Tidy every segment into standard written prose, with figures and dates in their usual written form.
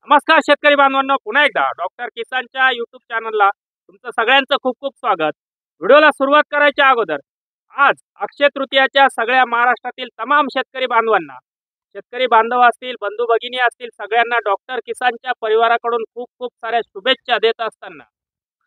नमस्कार शेतकरी बांधवांनो, पुन्हा एकदा डॉक्टर किसानच्या यूट्यूब चॅनलला तुमचं सगळ्यांचं खूप खूप स्वागत। व्हिडिओला सुरुवात करायच्या अगोदर आज अक्षय तृतीयाच्या सगळ्या महाराष्ट्रातील तमाम शेतकरी बांधवांना, शेतकरी बांधव असतील, बंधू भगिनी असतील, सगळ्यांना डॉक्टर किसानच्या परिवाराकडून खूप खूप साऱ्या शुभेच्छा देत असताना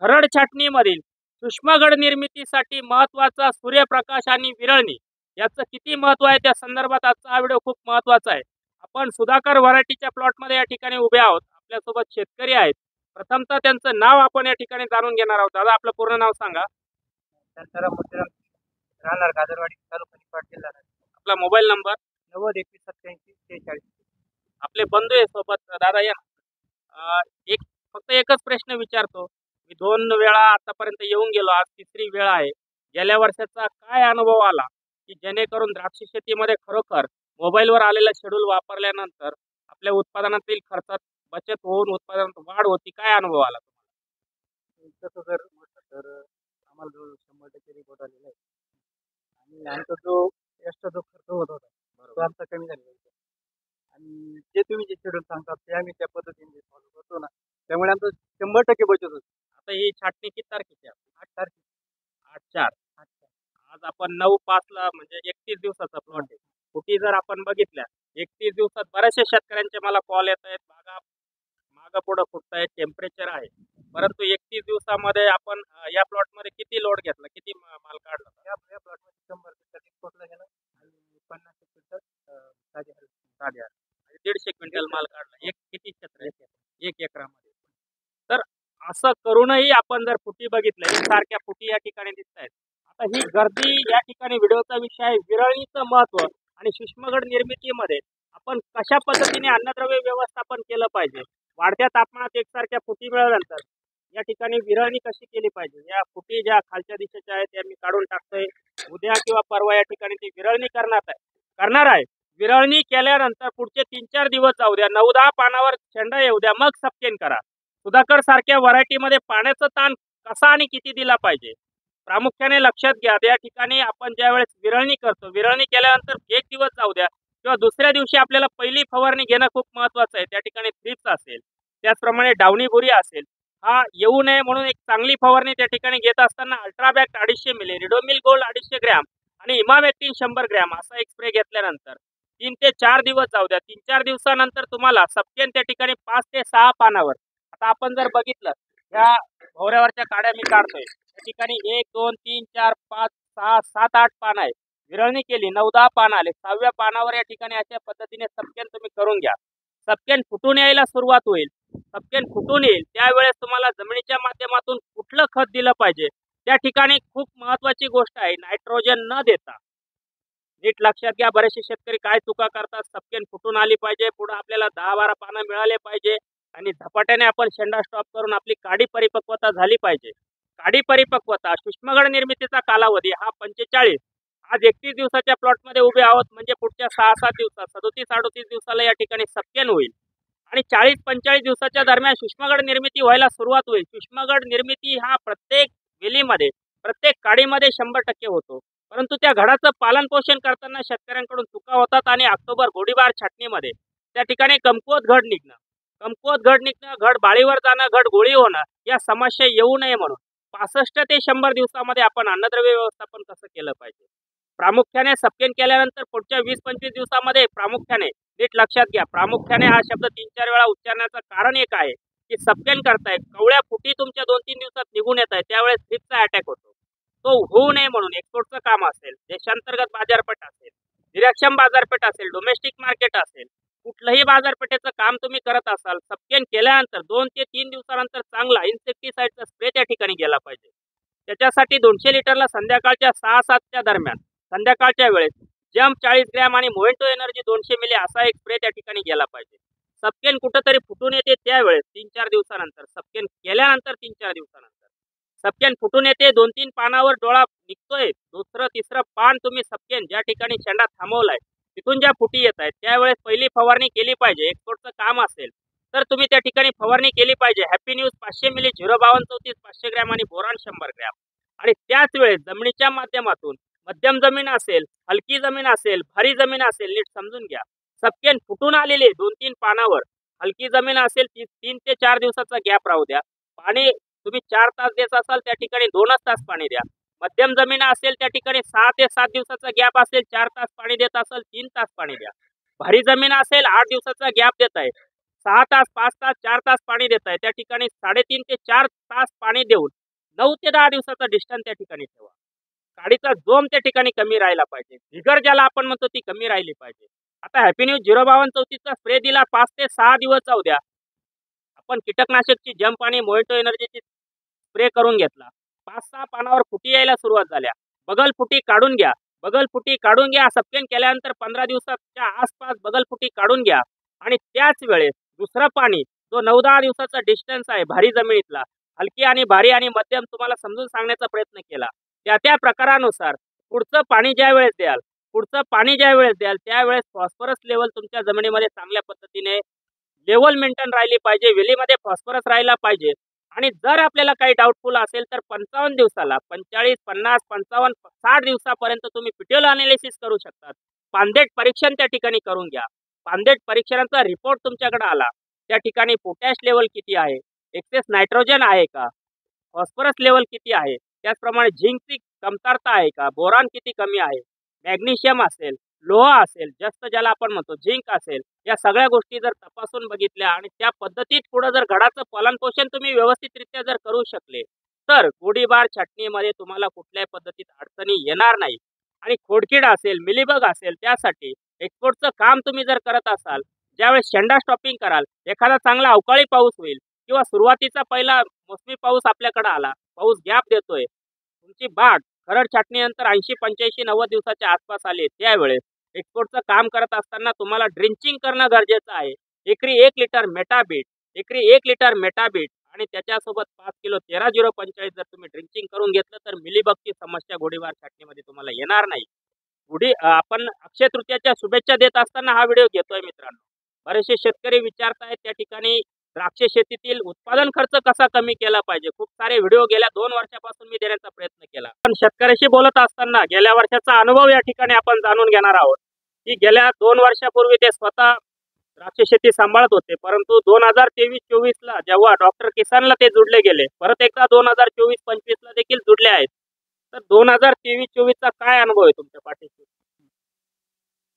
खरड छाटणीमधील सूक्ष्मगड निर्मितीसाठी महत्त्वाचा सूर्यप्रकाश आणि विरळणी याचं किती महत्त्व आहे त्या संदर्भात आजचा हा व्हिडिओ खूप महत्त्वाचा आहे। आपण सुधाकर व्हरायटीच्या प्लॉटमध्ये या ठिकाणी उभे आहोत। आपल्यासोबत शेतकरी आहेत। प्रथमतः त्यांचं नाव आपण या ठिकाणी जाणून घेणार आहोत। दादा, आपलं पूर्ण नाव सांगा। शांताराम मुद्राम, राहणार गाजरवाडी, तालुका निफाड, जिल्हा नाशिक। आपला मोबाईल नंबर 90218746. आपले बंधू आहे सोबत। दादा या एक फक्त एकच प्रश्न विचारतो। मी 2 वेळा आतापर्यंत येऊन गेलो, आज तिसरी वेळ आहे। गेल्या वर्षाचा काय अनुभव आला की जेणेकरून द्राक्ष शेतीमध्ये खरोखर मोबाईलवर आलेला शेड्यूल वापरल्यानंतर आपल्या उत्पादनातील खर्चात बचत होऊन उत्पादनात वाढ होती, काय अनुभव आला तुम्हाला? तसं जर म्हटलं तर आम्हाला जो 100% रिपोर्ट आलेला आहे आणि आमचा जो एक्स्ट्रा जो खर्च होत होता तो आमचा कमी झालेला आहे आणि जे तुम्ही जे शेड्यूल सांगतात ते आम्ही त्या पद्धतीने फॉलो करतो ना, त्यामुळे आमचं 100% बचत होते। आता ही छाटणी किती तारखेची आहे? 8 तारखे 8/4। आज आपण 9/5ला म्हणजे 31 दिवसाचा प्लॉट आहे। फुटी जर आपण बघितल्या 31 दिवसात बऱ्याचशा शेतकऱ्यांचे मला कॉल येत आहेत, मागं पुढं फुटतायत, टेम्परेचर आहे, परंतु 31 दिवसामध्ये आपण या प्लॉटमध्ये किती लोड घेतला, किती माल काढला? या प्लॉटमध्ये 100 क्विंटल एक्सपोर्टला गेला आणि 50 क्विंटल साध्या म्हणजे 150 क्विंटल माल काढला। एक किती क्षेत्र आहे? 1 एकरामध्ये। तर असं करूनही आपण जर फुटी बघितल्या, एकसारख्या फुटी या ठिकाणी दिसत आहेत। आता ही गर्दी या ठिकाणी व्हिडिओचा विषय आहे विरळणीचं महत्त्व आणि सूक्ष्मगड निर्मितीमध्ये आपण कशा पद्धतीने अन्नद्रव्य व्यवस्थापन केलं पाहिजे। वाढत्या तापमानात एकसारख्या फुटी मिळाल्यानंतर या ठिकाणी विरळणी कशी केली पाहिजे। या फुटी ज्या खालच्या दिशेच्या आहेत त्या मी काढून टाकतोय। उद्या किंवा परवा या ठिकाणी ती विरळणी करणार आहे। विरळणी केल्यानंतर पुढचे 3-4 दिवस जाऊ द्या, 9-10 पानावर शेंडा येऊ द्या, मग सपकेन करा। सुधाकर सारख्या व्हरायटीमध्ये पाण्याचा ताण कसा आणि किती दिला पाहिजे प्रामुख्याने लक्षात घ्या। या ठिकाणी आपण ज्यावेळेस विरळणी करतो, विरळणी केल्यानंतर 1 दिवस जाऊ द्या किंवा दुसऱ्या दिवशी आपल्याला पहिली फवारणी घेणं खूप महत्त्वाचं आहे। त्या ठिकाणी थ्रिप्स असेल, त्याचप्रमाणे डावणी बुरी असेल, हा येऊ नये म्हणून एक चांगली फवारणी त्या ठिकाणी घेत असताना अल्ट्राबॅक्ट 250 मिली, रिडोमिल गोल्ड 250 ग्रॅम आणि इमामेक्टिन 100 ग्रॅम असा एक स्प्रे घेतल्यानंतर 3 ते 4 दिवस जाऊ द्या। 3-4 दिवसानंतर तुम्हाला सपकेन त्या ठिकाणी 5 ते 6 पानावर। आता आपण जर बघितलं, ह्या भोवऱ्यावरच्या काड्या मी काढतोय, त्या ठिकाणी 1 2 3 4 5 6 7 8 पान आहे। विरळणी केली, 9-10 पान आले, 6व्या पानावर या ठिकाणी अशा पद्धतीने सपकेन तुम्ही करून घ्या। सपकेन फुटून यायला सुरुवात होईल, सपकेन फुटून येईल त्यावेळेस तुम्हाला जमिनीच्या माध्यमातून कुठलं खत दिलं पाहिजे त्या ठिकाणी खूप महत्त्वाची गोष्ट आहे, नायट्रोजन न देता। नीट लक्षात घ्या, बरेचसे शेतकरी काय चुका करतात, सपकेन फुटून आली पाहिजे, पुढे आपल्याला 10-12 पानं मिळाले पाहिजे आणि झपाट्याने आपण शेंडा स्टॉप करून आपली काडी परिपक्वता झाली पाहिजे। काडी परिपक्वता सूक्ष्मगड निर्मितीचा कालावधी हा 45। आज 31 दिवसाच्या प्लॉटमध्ये उभे आहोत, म्हणजे पुढच्या 6-7 दिवसात 37-38 दिवसाला या ठिकाणी सपकेन होईल आणि 40-45 दिवसाच्या दरम्यान सूक्ष्मगड निर्मिती व्हायला सुरुवात होईल। सूक्ष्मगड निर्मिती हा प्रत्येक वेलीमध्ये, प्रत्येक काडीमध्ये 100% होतो, परंतु त्या घडाचं पालन पोषण करताना शेतकऱ्यांकडून चुका होतात आणि ऑक्टोबर गोडीबार छाटणीमध्ये त्या ठिकाणी कमकुवत घड निघणं, घड बाळीवर जाणं, घड गोळी होणं या समस्या येऊ नये म्हणून 65 ते 100 दिवसामध्ये आपण अन्नद्रव्य व्यवस्थापन कसं केलं पाहिजे। प्रामुख्याने सपकेन केल्यानंतर पुढच्या 20-25 दिवसामध्ये प्रामुख्याने, नीट लक्षात घ्या, प्रामुख्याने हा शब्द 3-4 वेळा उच्चारण्याचं कारण एक आहे की सपकेन करताय, कवळ्या फुटी तुमच्या 2-3 दिवसात निघून येत आहे, त्यावेळेस थ्रिप्सचा अटॅक होतो। तो होऊ नये म्हणून एक्सपोर्टचं काम असेल, देशांतर्गत बाजारपेठ असेल, निरीक्षण बाजारपेठ असेल, डोमेस्टिक मार्केट असेल, कुठलंही बाजारपेठेचं काम तुम्ही करत असाल, सपकेन केल्यानंतर 2 ते 3 दिवसानंतर चांगला इन्सेक्टिसाइडचा स्प्रे त्या ठिकाणी गेला पाहिजे। त्याच्यासाठी 200 लिटरला संध्याकाळच्या 6-7च्या दरम्यान, संध्याकाळच्या वेळेस जम्प 40 ग्रॅम आणि मोएंटो एनर्जी 200 मिली असा एक स्प्रे त्या ठिकाणी गेला पाहिजे। सपकेन कुठंतरी फुटून येते त्यावेळेस 3-4 दिवसानंतर, सपकेन केल्यानंतर 3-4 दिवसानंतर सपकेन फुटून येते, 2-3 पानावर डोळा निघतोय, दुसरं तिसरं पान तुम्ही सपकेन ज्या ठिकाणी शेंडा थांबवलाय तिथून ज्या फुटी येत आहेत त्यावेळेस पहिली फवारणी केली पाहिजे। एक्सपोर्टचं काम असेल तर तुम्ही त्या ठिकाणी फवारणी केली पाहिजे। हॅपी न्यूज 500 मिली, 05234 500 ग्रॅम आणि बोरॉन 100 ग्रॅम। आणि त्याच वेळेस जमिनीच्या माध्यमातून मध्यम जमीन असेल, हलकी जमीन असेल, भारी जमीन असेल, नीट समजून घ्या, सपकेन फुटून आलेले 2-3 पानावर हलकी जमीन असेल 3 ते 4 दिवसाचा गॅप राहू द्या. पाणी तुम्ही 4 तास देत असाल त्या ठिकाणी 2च तास पाणी द्या. मध्यम जमीन असेल त्या ठिकाणी 6 ते 7 दिवसाचा गॅप असेल 4 तास पाणी देत असाल 3 तास पाणी द्या. भारी जमीन असेल 8 दिवसाचा गॅप देत आहे 6 तास 5 तास 4 तास पाणी देत आहे त्या ठिकाणी 3.5 ते 4 तास पाणी देऊन 9 ते 10 दिवसाचा डिस्टन्स त्या ठिकाणी ठेवा. काडीचा जोम त्या ठिकाणी कमी राहिला पाहिजे. व्हिगर ज्याला आपण म्हणतो ती कमी राहिली पाहिजे. आता हॅपी न्यूज 05234चा स्प्रे दिला 5 ते 6 दिवस जाऊ द्या. आपण कीटकनाशकची जंप आणि मोहितो एनर्जीची स्प्रे करून घेतला. 5-6 पानावर फुटी यायला सुरुवात झाल्या. बगल फुटी काढून घ्या. बगल फुटी काढून घ्या. सप्लेन केल्यानंतर 15 दिवसाच्या आसपास बगल फुटी काढून घ्या आणि त्याच वेळेस दुसरं पाणी जो 9-10 दिवसाचा डिस्टन्स आहे भारी जमिनीतला हलकी आणि भारी आणि मध्यम तुम्हाला समजून सांगण्याचा प्रयत्न केला. त्या प्रकारानुसार पुढचं पाणी ज्या वेळेस द्याल त्यावेळेस फॉस्फरस लेवल तुमच्या जमिनीमध्ये चांगल्या पद्धतीने लेवल मेंटेन राहिली पाहिजे. वेलीमध्ये फॉस्फरस राहिला पाहिजे. आणि जर आपल्याला काही डाऊटफुल असेल तर 55 दिवसाला 45, 50, 55, 60 दिवसापर्यंत तुम्ही पिटिओल अनालिसिस करू शकतात. पानदेट परीक्षण त्या ठिकाणी करून घ्या. पानदेट परीक्षणाचा रिपोर्ट तुमच्याकडे आला त्या ठिकाणी पोटॅश लेवल किती आहे, एक्सेस नायट्रोजन आहे का, फॉस्फरस लेवल किती आहे, त्याचप्रमाणे झिंकची कमतरता आहे का, बोरान किती कमी आहे, मॅग्नेशियम असेल, लोह असेल, जास्त ज्याला आपण म्हणतो झिंक असेल, या सगळ्या गोष्टी जर तपासून बघितल्या आणि त्या पद्धतीत पुढे जर घडाचं पालनपोषण तुम्ही व्यवस्थितरित्या जर करू शकले तर गोडीबार छाटणीमध्ये तुम्हाला कुठल्याही पद्धतीत अडचणी येणार नाही. आणि खोडकीड असेल, मिलीबग असेल, त्यासाठी एक्सपोर्टचं काम तुम्ही जर करत असाल, ज्यावेळेस शेंडा स्टॉपिंग कराल, एखादा चांगला अवकाळी पाऊस होईल किंवा सुरुवातीचा पहिला मोसमी पाऊस आपल्याकडे आला, पाऊस गॅप देतोय, तुमची बाग खरड छाटणीनंतर 80, 85, 90 दिवसाच्या आसपास आले, त्यावेळेस एक्सपोर्टचं काम करत असताना तुम्हाला ड्रिंचिंग करणं गरजेचं आहे. एकरी 1 लिटर मेटाबीट आणि त्याच्यासोबत 5 किलो 13-0-45 जर तुम्ही ड्रिंचिंग करून घेतलं तर मिलीबगची समस्या गोडीबार छाटणीमध्ये तुम्हाला येणार नाही. आपण अक्षय तृतीयाच्या शुभेच्छा देत असताना हा व्हिडिओ घेतोय मित्रांनो. बरेचसे शेतकरी विचारतायत त्या ठिकाणी द्राक्ष शेतीतील उत्पादन खर्च कसा कमी केला पाहिजे. खूप सारे व्हिडिओ गेल्या 2 वर्षापासून मी देण्याचा प्रयत्न केला. पण शेतकऱ्याशी बोलत असताना गेल्या वर्षाचा अनुभव या ठिकाणी आपण जाणून घेणार आहोत की गेल्या 2 वर्षापूर्वी ते स्वतः द्राक्ष शेती सांभाळत होते, परंतु 2023-24ला जेव्हा डॉक्टर किसानला ते जुडले गेले, परत एकदा 2024-25ला देखील जुडले आहेत. तर 2023-24चा काय अनुभव आहे तुमच्या पाठीशी?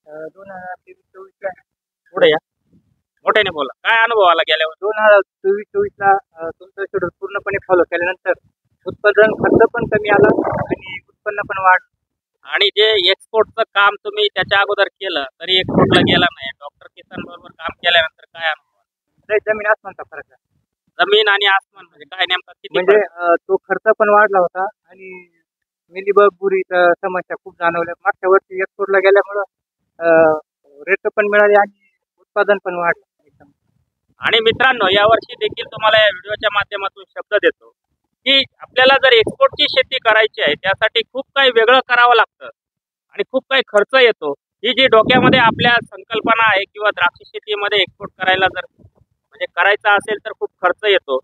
2023-24ला पुढे या, मोठ्याने बोला. काय अनुभव आला गेल्यावर? 2023-24ला तुमचं शेड्यूल पूर्णपणे फॉलो केल्यानंतर उत्पादन खर्च पण कमी आला आणि उत्पन्न पण वाढ. आणि जे एक्सपोर्टचं काम तुम्ही त्याच्या अगोदर केलं तरी एक्सपोर्टला गेला नाही, डॉक्टर किसान बरोबर काम केल्यानंतर काय अनुभव? जमीन आसमानचा फरक आहे. जमीन आणि आसमान म्हणजे काय नेमका किती म्हणजे फरक? तो खर्च पण वाढला होता आणि मिलीबग बुरीचा समस्या खूप जाणवल्या. मागच्या वर्षी एक्सपोर्टला गेल्यामुळं रेट पण मिळाले आणि उत्पादन पण वाढलं. आणि मित्रांनो, यावर्षी देखील तुम्हाला या व्हिडिओच्या माध्यमातून शब्द देतो की आपल्याला जर एक्सपोर्टची शेती करायची आहे त्यासाठी खूप काही वेगळं करावं लागतं आणि खूप काही खर्च येतो. ही जी डोक्यामध्ये आपल्या संकल्पना आहे किंवा द्राक्ष शेतीमध्ये एक्सपोर्ट करायला जर म्हणजे करायचा असेल तर खूप खर्च येतो.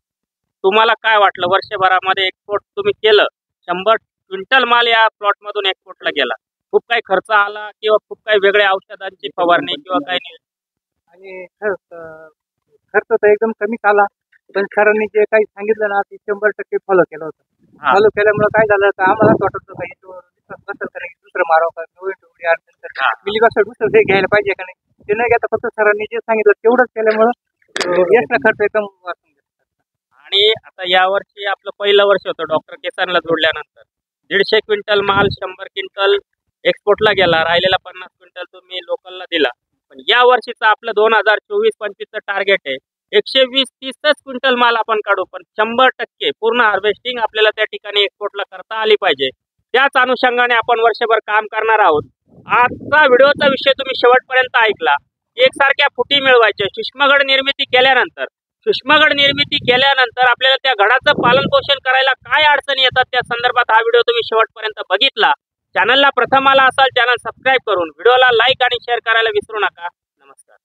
तुम्हाला काय वाटलं वर्षभरामध्ये एक्सपोर्ट तुम्ही केलं, 100 क्विंटल माल या प्लॉटमधून एक्सपोर्टला गेला, खूप काही खर्च आला किंवा खूप काही वेगळ्या औषधांची फवारणी किंवा काही नाही? आणि खर्च तर एकदम कमीच आला, पण सरांनी जे काही सांगितलं ना ते 100% फॉलो केलं होतं. फॉलो केल्यामुळे काय झालं तर आम्हालाच वाटत होतं की दुसरं मारावं का मिलीबग दुसरं हे घ्यायला पाहिजे का नाही, ते न घेता फक्त सरांनी जे सांगितलं तेवढंच केल्यामुळं एक्स्ट्रा खर्च एकदम वाचून गेला. आणि आता यावर्षी आपलं पहिलं वर्ष होतं डॉक्टर किसानला जोडल्यानंतर 150 क्विंटल माल 100 क्विंटल एक्सपोर्टला गेला, राहिलेला 50 क्विंटल तुम्ही लोकलला दिला. पण या वर्षीचं आपलं 2024-25चं टार्गेट आहे 120-30 क्विंटल माल आपण काढू, पण 100% पूर्ण हार्वेस्टिंग आपल्याला त्या ठिकाणी एक्सपोर्टला करता आली पाहिजे. त्याच अनुषंगाने आपण वर्षभर काम करणार आहोत. आजचा व्हिडिओचा विषय तुम्ही शेवटपर्यंत ऐकला. एकसारख्या फुटी मिळवायच्या. सूक्ष्मगड निर्मिती केल्यानंतर आपल्याला त्या गडाचं पालनपोषण करायला काय अडचणी येतात त्या संदर्भात हा व्हिडिओ तुम्ही शेवटपर्यंत बघितला. चॅनलला प्रथम आला असाल चॅनल सबस्क्राईब करून व्हिडिओला लाईक आणि शेअर करायला विसरू नका. नमस्कार.